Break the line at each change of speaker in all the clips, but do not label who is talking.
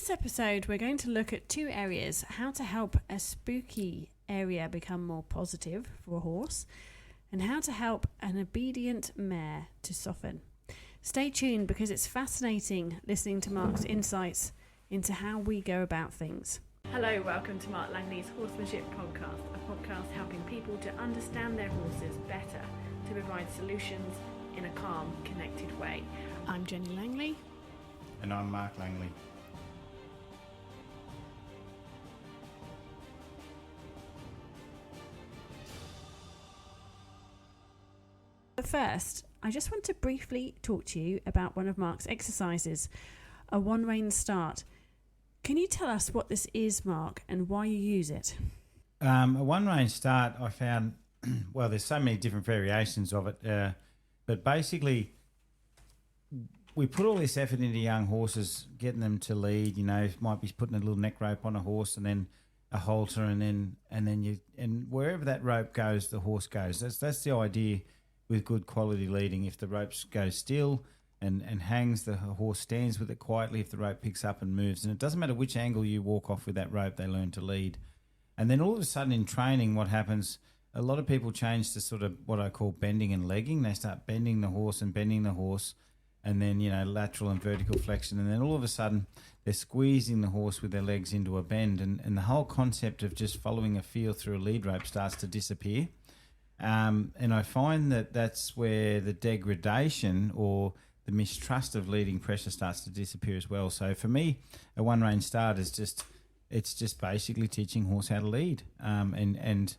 this episode, we're going to look at two areas: how to help a spooky area become more positive for a horse, and how to help an obedient mare to soften. Stay tuned because it's fascinating listening to Mark's insights into how we go about things. Hello, welcome to Mark Langley's Horsemanship podcast, a podcast helping people to understand their horses better, to provide solutions in a calm, connected way. I'm Jenny Langley.
And I'm Mark Langley.
But first, I just want to briefly talk to you about one of Mark's exercises, a one-rein start. Can you tell us what this is, Mark, and why you use it?
A one-rein start, I found, well, there's so many different variations of it, but basically we put all this effort into young horses, getting them to lead. You know, might be putting a little neck rope on a horse and then a halter, and wherever that rope goes, the horse goes. That's the idea with good quality leading. If the rope goes still and hangs, the horse stands with it quietly. If the rope picks up and moves, and it doesn't matter which angle you walk off with that rope, they learn to lead. And then all of a sudden in training, what happens, a lot of people change to sort of what I call bending and legging. They start bending the horse, and then, you know, lateral and vertical flexion. And then all of a sudden they're squeezing the horse with their legs into a bend. And the whole concept of just following a feel through a lead rope starts to disappear. And I find that that's where the degradation or the mistrust of leading pressure starts to disappear as well. So for me, a one-rein start is just basically teaching horse how to lead. And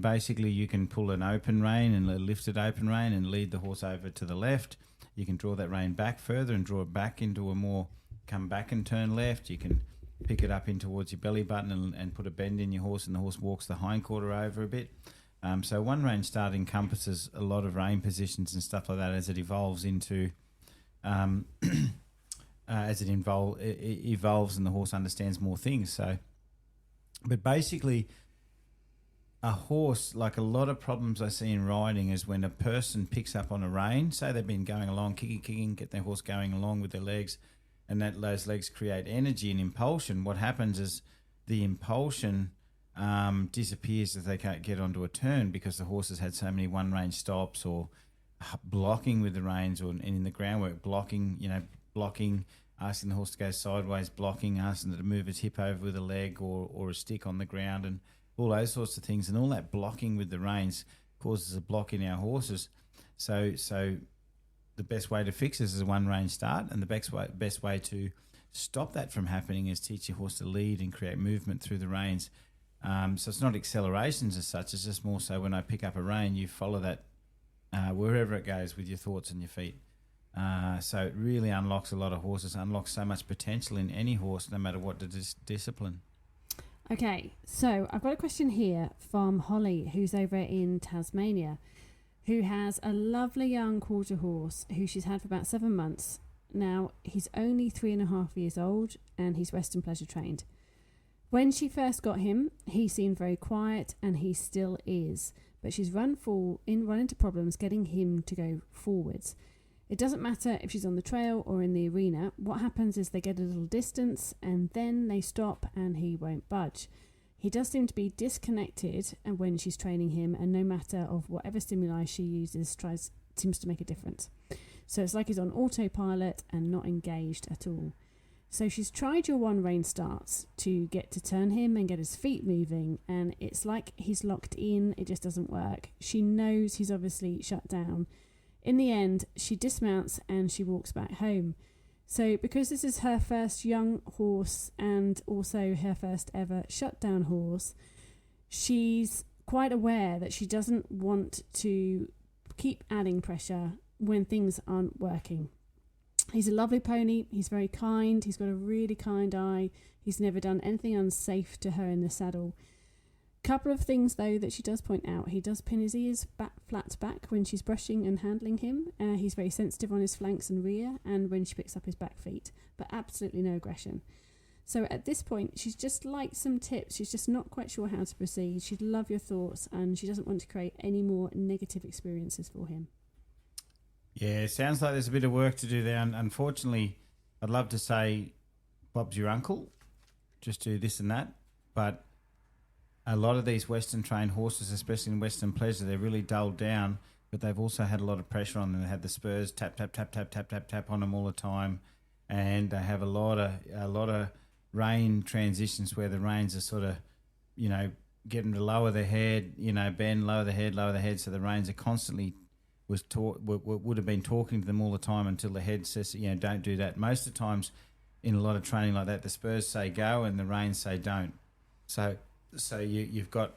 basically you can pull an open rein and a lifted open rein and lead the horse over to the left. You can draw that rein back further and draw it back into a more, come back and turn left. You can pick it up in towards your belly button and put a bend in your horse, and the horse walks the hindquarter over a bit. So one rein start encompasses a lot of rein positions and stuff like that as it evolves into, evolves and the horse understands more things. So, but basically, a horse, like a lot of problems I see in riding, is when a person picks up on a rein, say they've been going along, kicking, get their horse going along with their legs, and those legs create energy and impulsion. What happens is the impulsion disappears if they can't get onto a turn, because the horse has had so many one-rein stops or blocking with the reins, or in the groundwork, blocking, asking the horse to go sideways, blocking, asking it to move its hip over with a leg or a stick on the ground, and all those sorts of things. And all that blocking with the reins causes a block in our horses. So the best way to fix this is a one-rein start, and the best way to stop that from happening is teach your horse to lead and create movement through the reins. So it's not accelerations as such, it's just more so when I pick up a rein, you follow that wherever it goes with your thoughts and your feet. So it really unlocks a lot of horses, unlocks so much potential in any horse, no matter what the discipline.
Okay, so I've got a question here from Holly, who's over in Tasmania, who has a lovely young quarter horse who she's had for about 7 months. Now, he's only 3.5 years old and he's Western pleasure trained. When she first got him, he seemed very quiet, and he still is, but she's run into problems getting him to go forwards. It doesn't matter if she's on the trail or in the arena. What happens is they get a little distance and then they stop and he won't budge. He does seem to be disconnected when she's training him, and no matter of whatever stimuli she uses seems to make a difference. So it's like he's on autopilot and not engaged at all. So she's tried your one-rein starts to get to turn him and get his feet moving, and it's like he's locked in. It just doesn't work. She knows he's obviously shut down. In the end, she dismounts and she walks back home. So because this is her first young horse and also her first ever shutdown horse, she's quite aware that she doesn't want to keep adding pressure when things aren't working. He's a lovely pony. He's very kind. He's got a really kind eye. He's never done anything unsafe to her in the saddle. Couple of things, though, that she does point out. He does pin his ears flat back when she's brushing and handling him. He's very sensitive on his flanks and rear, and when she picks up his back feet, but absolutely no aggression. So at this point, she's just like some tips. She's just not quite sure how to proceed. She'd love your thoughts, and she doesn't want to create any more negative experiences for him.
Yeah, it sounds like there's a bit of work to do there. And unfortunately, I'd love to say Bob's your uncle, just do this and that. But a lot of these Western trained horses, especially in Western pleasure, they're really dulled down, but they've also had a lot of pressure on them. They have the spurs tap, tap, tap, tap, tap, tap, tap on them all the time. And they have a lot of rein transitions where the reins are sort of, get them to lower their head, bend, lower the head. So the reins are constantly would have been talking to them all the time until the head says, don't do that. Most of the times in a lot of training like that, the spurs say go and the reins say don't. So you've got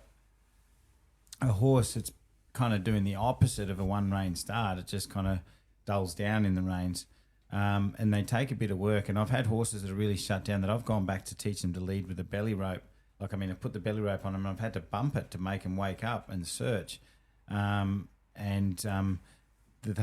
a horse that's kind of doing the opposite of a one rein start. It just kind of dulls down in the reins. And they take a bit of work. And I've had horses that are really shut down that I've gone back to teach them to lead with a belly rope. I put the belly rope on them and I've had to bump it to make them wake up and search. The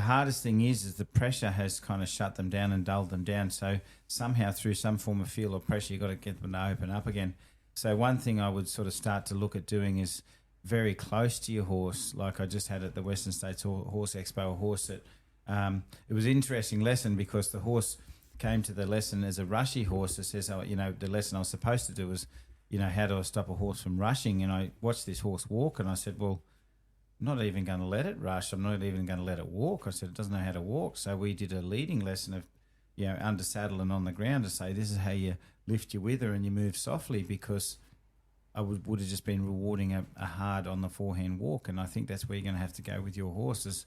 hardest thing is the pressure has kind of shut them down and dulled them down. So somehow through some form of feel or pressure, you've got to get them to open up again. So one thing I would sort of start to look at doing is very close to your horse. Like I just had at the Western States Horse Expo, a horse that it was an interesting lesson because the horse came to the lesson as a rushy horse that says, the lesson I was supposed to do was, how do I stop a horse from rushing? And I watched this horse walk and I said, well, I'm not even going to let it rush. I'm not even going to let it walk. I said, it doesn't know how to walk. So we did a leading lesson of, under saddle and on the ground to say, this is how you lift your wither and you move softly, because I would have just been rewarding a hard on the forehand walk. And I think that's where you're going to have to go with your horses.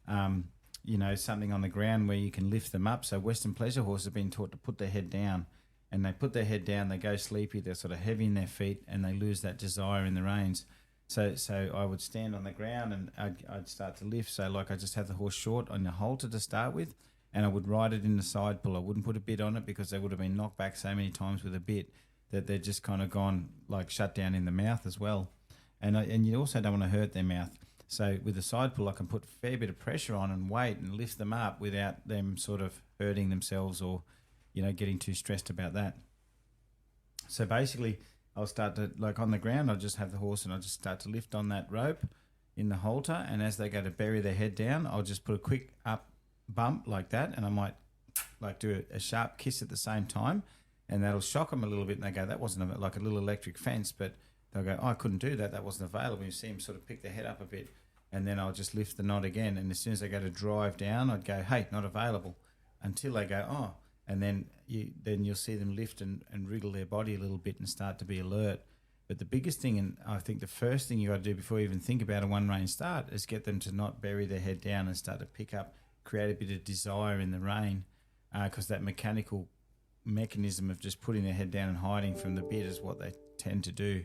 Something on the ground where you can lift them up. So Western pleasure horses have been taught to put their head down, and they put their head down, they go sleepy, they're sort of heavy in their feet, and they lose that desire in the reins. So I would stand on the ground and I'd start to lift. So like I just have the horse short on the halter to start with, and I would ride it in the side pull. I wouldn't put a bit on it because they would have been knocked back so many times with a bit that they're just kind of gone like shut down in the mouth as well. And you also don't want to hurt their mouth. So with the side pull, I can put a fair bit of pressure on and weight and lift them up without them sort of hurting themselves or, getting too stressed about that. So basically, I'll start to, like on the ground, I'll just have the horse and I'll just start to lift on that rope in the halter. And as they go to bury their head down, I'll just put a quick up bump like that. And I might like do a sharp kiss at the same time. And that'll shock them a little bit. And they go, that wasn't like a little electric fence, but they'll go, I couldn't do that. That wasn't available. You see them sort of pick their head up a bit. And then I'll just lift the knot again. And as soon as they go to drive down, I'd go, hey, not available, until they go, oh. And then you'll see them lift and wriggle their body a little bit and start to be alert. But the biggest thing, and I think the first thing you got to do before you even think about a one-rein start, is get them to not bury their head down and start to pick up, create a bit of desire in the rein, because that mechanical mechanism of just putting their head down and hiding from the bit is what they tend to do.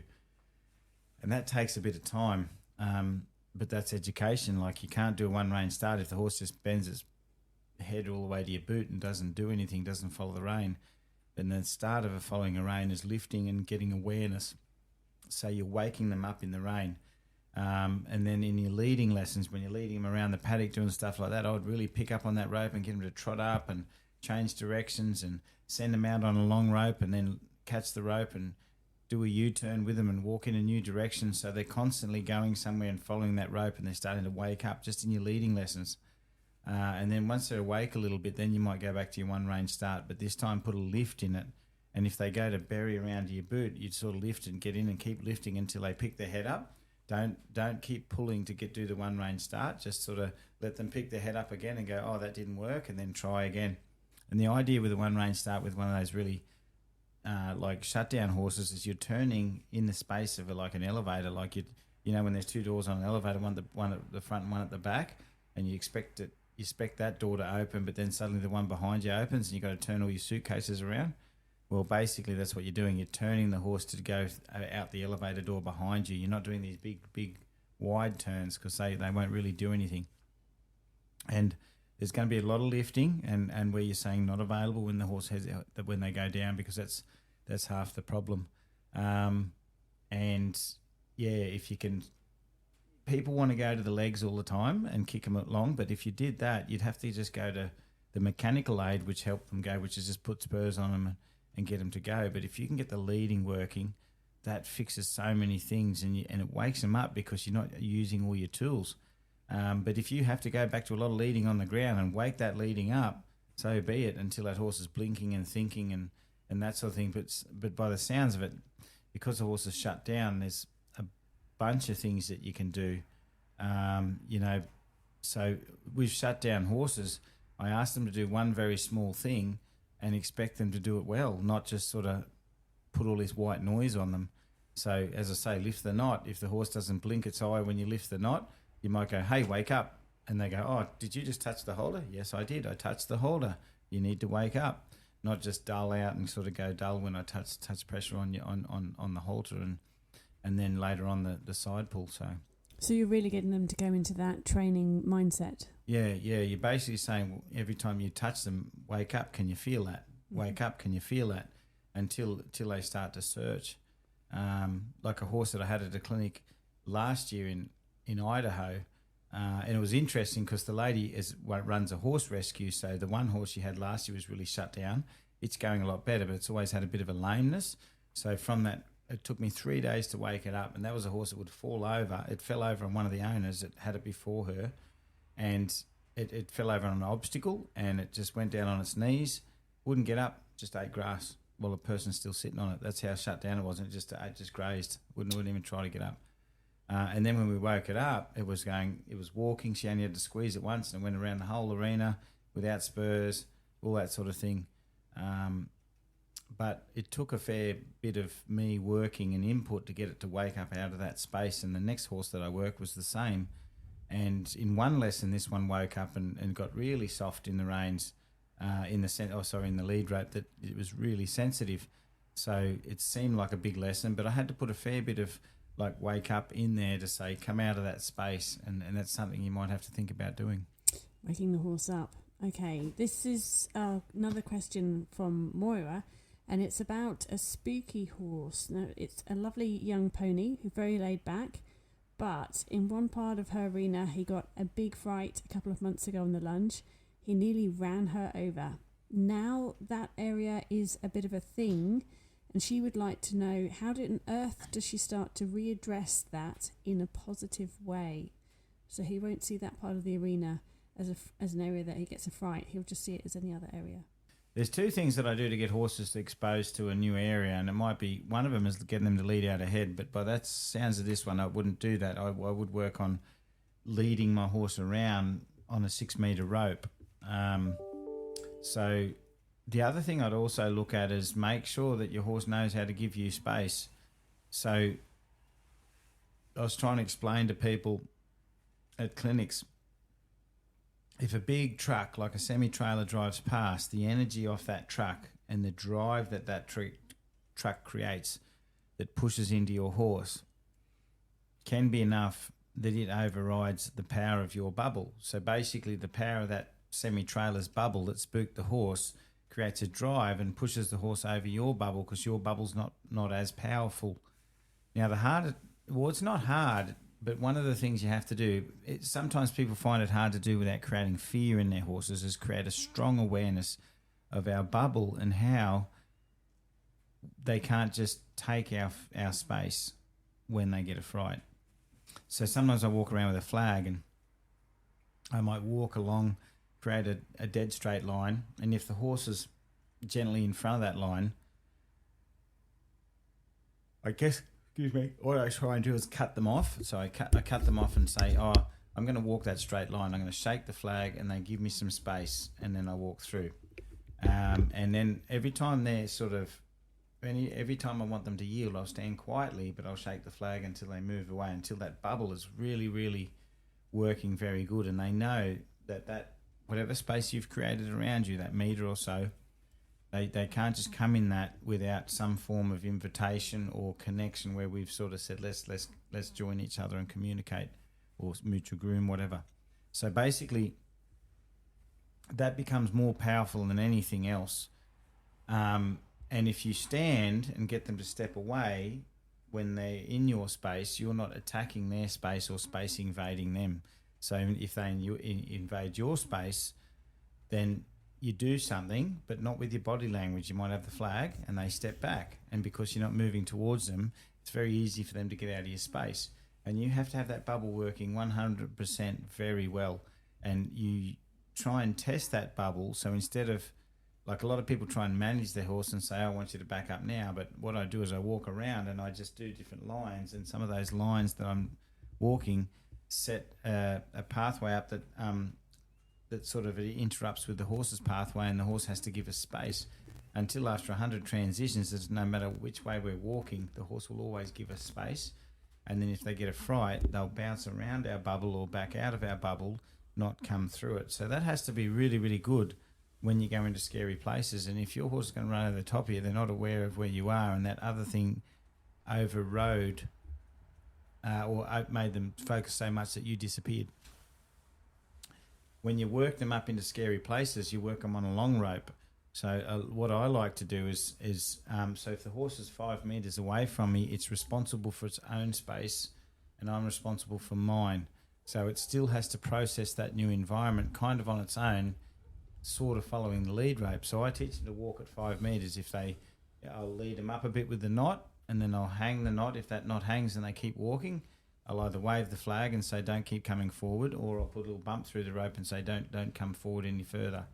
And that takes a bit of time. But that's education. Like you can't do a one-rein start if the horse just bends its head all the way to your boot and doesn't do anything, doesn't follow the rein. Then the start of following a rein is lifting and getting awareness. So you're waking them up in the rein. And then in your leading lessons, when you're leading them around the paddock doing stuff like that, I would really pick up on that rope and get them to trot up and change directions and send them out on a long rope and then catch the rope and do a U-turn with them and walk in a new direction. So they're constantly going somewhere and following that rope, and they're starting to wake up just in your leading lessons. And then once they're awake a little bit, then you might go back to your one-rein start, but this time put a lift in it. And if they go to bury around your boot, you'd sort of lift and get in and keep lifting until they pick their head up. Don't keep pulling to do the one-rein start. Just sort of let them pick their head up again and go, oh, that didn't work, and then try again. And the idea with a one-rein start with one of those really like shutdown horses is you're turning in the space of like an elevator, like when there's two doors on an elevator, one at the front and one at the back, and you expect that door to open, but then suddenly the one behind you opens and you've got to turn all your suitcases around. Well, basically that's what you're doing. You're turning the horse to go out the elevator door behind you. You're not doing these big wide turns because they won't really do anything. And there's going to be a lot of lifting and where you're saying not available when the horse when they go down, because that's half the problem. And yeah, if you can, people want to go to the legs all the time and kick them along, but if you did that, you'd have to just go to the mechanical aid which helped them go, which is just put spurs on them and get them to go. But if you can get the leading working, that fixes so many things, and it wakes them up because you're not using all your tools. But if you have to go back to a lot of leading on the ground and wake that leading up, so be it, until that horse is blinking and thinking and that sort of thing. But by the sounds of it, because the horse is shut down, there's a bunch of things that you can do. So we've shut down horses. I asked them to do one very small thing and expect them to do it well, not just sort of put all this white noise on them. So, as I say, lift the knot. If the horse doesn't blink its eye when you lift the knot, you might go, hey, wake up. And they go, oh, did you just touch the holder? Yes, I did. I touched the holder. You need to wake up, not just dull out and sort of go dull when I touch pressure on you on the halter and then later on the side pull.
So you're really getting them to go into that training mindset.
Yeah. You're basically saying every time you touch them, wake up, can you feel that? Wake up, can you feel that? Until they start to search. Like a horse that I had at a clinic last year in Idaho, and it was interesting because the lady runs a horse rescue, so the one horse she had last year was really shut down. It's going a lot better, but it's always had a bit of a lameness. So from that, it took me 3 days to wake it up, and that was a horse that would fall over. It fell over on one of the owners that had it before her, and it fell over on an obstacle, and it just went down on its knees, wouldn't get up, just ate grass while the person's still sitting on it. That's how shut down it was, and it just grazed, wouldn't even try to get up. And then when we woke it up, it was walking. She only had to squeeze it once, and it went around the whole arena without spurs, all that sort of thing. But it took a fair bit of me working and input to get it to wake up out of that space. And the next horse that I worked was the same. And in one lesson, this one woke up and got really soft in the reins, in the lead rope, that it was really sensitive. So it seemed like a big lesson, but I had to put a fair bit of like wake up in there to say, come out of that space. And that's something you might have to think about doing.
Waking the horse up. Okay, this is another question from Moira, and it's about a spooky horse. Now, it's a lovely young pony who's very laid back, but in one part of her arena, he got a big fright a couple of months ago on the lunge. He nearly ran her over. Now that area is a bit of a thing, and she would like to know, how on earth does she start to readdress that in a positive way? So he won't see that part of the arena as an area that he gets a fright. He'll just see it as any other area.
There's two things that I do to get horses exposed to a new area, and it might be one of them is getting them to lead out ahead, but by that sounds of this one, I wouldn't do that. I would work on leading my horse around on a 6 metre rope. So the other thing I'd also look at is make sure that your horse knows how to give you space. So I was trying to explain to people at clinics, if a big truck like a semi-trailer drives past, the energy off that truck and the drive that truck creates that pushes into your horse can be enough that it overrides the power of your bubble. So basically the power of that semi-trailer's bubble that spooked the horse creates a drive and pushes the horse over your bubble because your bubble's not as powerful. Now it's not hard, but one of the things you have to do, sometimes people find it hard to do without creating fear in their horses, is create a strong awareness of our bubble and how they can't just take our space when they get a fright. So sometimes I walk around with a flag and I might walk along, create a dead straight line, and if the horse is gently in front of that line, what I try and do is cut them off. So I cut them off and say, I'm going to walk that straight line. I'm going to shake the flag and they give me some space, and then I walk through. And then every time every time I want them to yield, I'll stand quietly, but I'll shake the flag until they move away, until that bubble is really, really working very good. And they know that whatever space you've created around you, that metre or so, they can't just come in that without some form of invitation or connection where we've sort of said, let's join each other and communicate, or mutual groom, whatever. So basically, that becomes more powerful than anything else. And if you stand and get them to step away when they're in your space, you're not attacking their space or space invading them. So if they invade your space, then you do something, but not with your body language. You might have the flag and they step back. And because you're not moving towards them, it's very easy for them to get out of your space. And you have to have that bubble working 100% very well. And you try and test that bubble. So instead of like a lot of people try and manage their horse and say, I want you to back up now. But what I do is I walk around and I just do different lines. And some of those lines that I'm walking set a pathway up that sort of interrupts with the horse's pathway, and the horse has to give us space until after 100 transitions. There's no matter which way we're walking, the horse will always give us space. And then if they get a fright, they'll bounce around our bubble or back out of our bubble, not come through it. So that has to be really, really good when you go into scary places. And if your horse is going to run over the top of you, they're not aware of where you are, and that other thing overrode or made them focus so much that you disappeared. When you work them up into scary places, you work them on a long rope. So what I like to do is so if the horse is 5 meters away from me, it's responsible for its own space, and I'm responsible for mine. So it still has to process that new environment kind of on its own, sort of following the lead rope. So I teach them to walk at 5 meters. I'll lead them up a bit with the knot, and then I'll hang the knot. If that knot hangs and they keep walking, I'll either wave the flag and say, don't keep coming forward, or I'll put a little bump through the rope and say, don't come forward any further.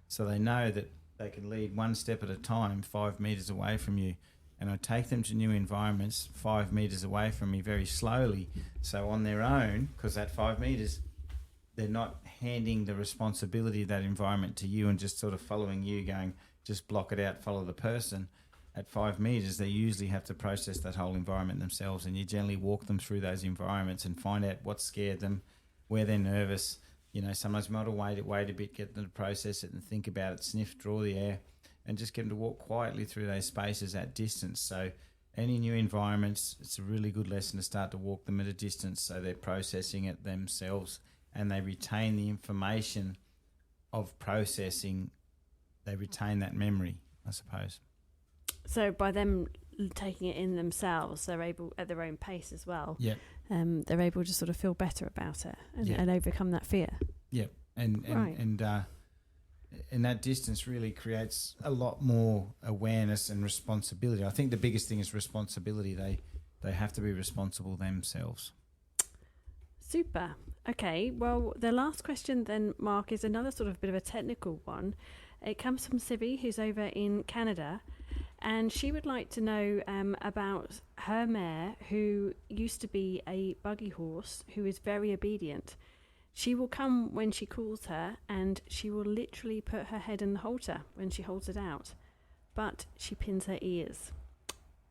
So they know that they can lead one step at a time 5 meters away from you. And I take them to new environments 5 meters away from me very slowly. So on their own, because at 5 meters, they're not handing the responsibility of that environment to you and just sort of following you, going, just block it out, follow the person. At 5 meters, they usually have to process that whole environment themselves, and you generally walk them through those environments and find out what scared them, where they're nervous. Sometimes you might wait a bit, get them to process it and think about it, sniff, draw the air, and just get them to walk quietly through those spaces at distance. So any new environments, it's a really good lesson to start to walk them at a distance so they're processing it themselves and they retain the information of processing. They retain that memory, I suppose.
So by them taking it in themselves, they're able, at their own pace as well.
Yeah.
They're able to sort of feel better about it and overcome that fear.
Yeah, and that distance really creates a lot more awareness and responsibility. I think the biggest thing is responsibility. They have to be responsible themselves.
Super. Okay, well, the last question then, Mark, is another sort of bit of a technical one. It comes from Sibby, who's over in Canada, and she would like to know about her mare, who used to be a buggy horse, who is very obedient. She will come when she calls her, and she will literally put her head in the halter when she holds it out, but she pins her ears.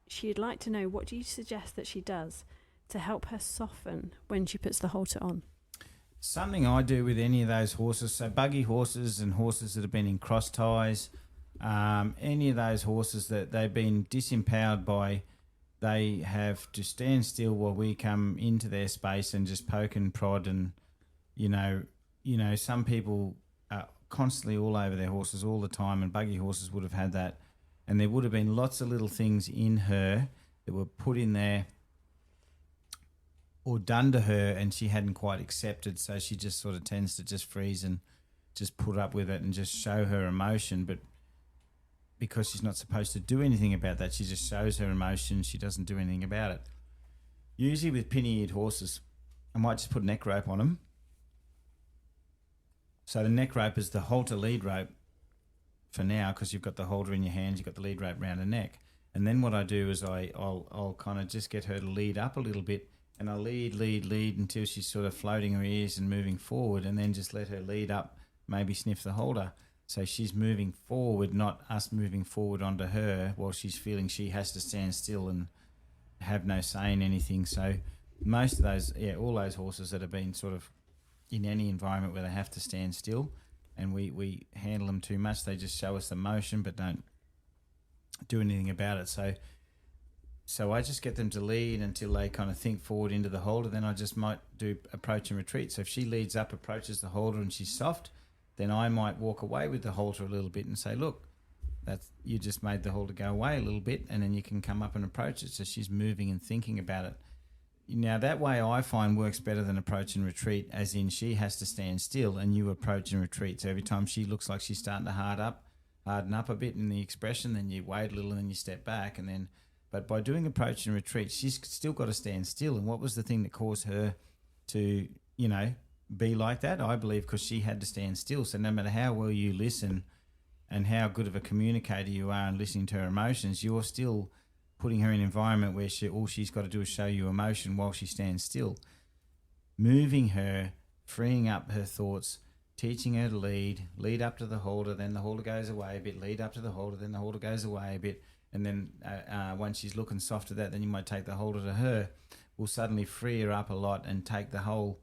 She'd like to know, what do you suggest that she does to help her soften when she puts the halter on?
Something I do with any of those horses, so buggy horses and horses that have been in cross ties, any of those horses that they've been disempowered by, they have to stand still while we come into their space and just poke and prod. And some people are constantly all over their horses all the time, and buggy horses would have had that, and there would have been lots of little things in her that were put in there or done to her, and she hadn't quite accepted, so she just sort of tends to just freeze and just put up with it and just show her emotion. But because she's not supposed to do anything about that, she just shows her emotion. She doesn't do anything about it. Usually with pinny-eared horses, I might just put a neck rope on them. So the neck rope is the halter lead rope for now, because you've got the halter in your hands, you've got the lead rope around her neck. And then what I do is I'll kind of just get her to lead up a little bit, and I'll lead until she's sort of floating her ears and moving forward, and then just let her lead up, maybe sniff the halter. So she's moving forward, not us moving forward onto her while she's feeling she has to stand still and have no say in anything. So most of those, all those horses that have been sort of in any environment where they have to stand still and we handle them too much, they just show us the motion but don't do anything about it. So I just get them to lead until they kind of think forward into the halter. Then I just might do approach and retreat. So if she leads up, approaches the halter, and she's soft, then I might walk away with the halter a little bit and say, look, you just made the halter go away a little bit, and then you can come up and approach it. So she's moving and thinking about it. Now, that way I find works better than approach and retreat, as in she has to stand still and you approach and retreat. So every time she looks like she's starting to harden up a bit in the expression, then you wait a little and then you step back, and then... But by doing approach and retreat, she's still got to stand still. And what was the thing that caused her to, be like that? I believe because she had to stand still. So no matter how well you listen and how good of a communicator you are in listening to her emotions, you're still putting her in an environment where all she's got to do is show you emotion while she stands still. Moving her, freeing up her thoughts, teaching her to lead up to the halter, then the halter goes away a bit, lead up to the halter, then the halter goes away a bit, and then once she's looking soft at that, then you might take the halter to her, will suddenly free her up a lot and take the whole.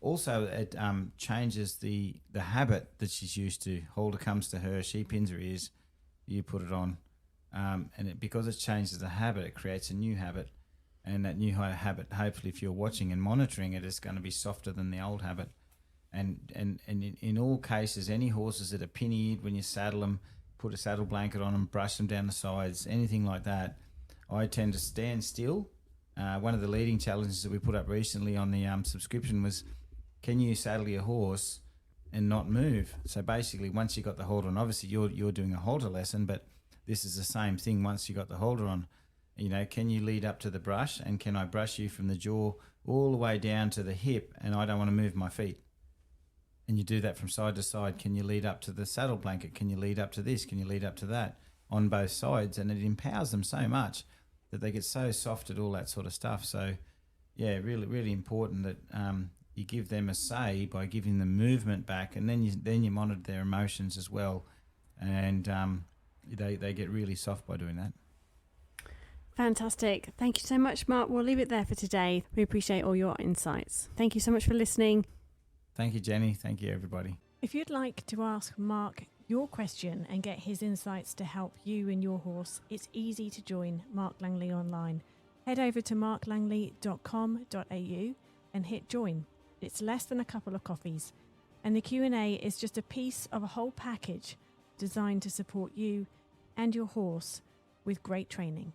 Also, it changes the habit that she's used to. Halter comes to her, she pins her ears, you put it on. Because it changes the habit, it creates a new habit. And that new habit, hopefully, if you're watching and monitoring it, is going to be softer than the old habit. And in all cases, any horses that are pin-eared, when you saddle them, put a saddle blanket on them, brush them down the sides, anything like that, I tend to stand still. One of the leading challenges that we put up recently on the subscription was, can you saddle your horse and not move? So basically, once you got the halter on, obviously you're doing a halter lesson, but this is the same thing once you got the halter on. You know, can you lead up to the brush, and can I brush you from the jaw all the way down to the hip, and I don't want to move my feet? And you do that from side to side. Can you lead up to the saddle blanket? Can you lead up to this? Can you lead up to that? On both sides. And it empowers them so much that they get so soft at all that sort of stuff. So, yeah, really, really important that you give them a say by giving them movement back, and then you monitor their emotions as well. And they get really soft by doing that.
Fantastic. Thank you so much, Mark. We'll leave it there for today. We appreciate all your insights. Thank you so much for listening.
Thank you, Jenny. Thank you, everybody.
If you'd like to ask Mark your question and get his insights to help you and your horse, it's easy to join Mark Langley online. Head over to marklangley.com.au and hit join. It's less than a couple of coffees, and the Q&A is just a piece of a whole package designed to support you and your horse with great training.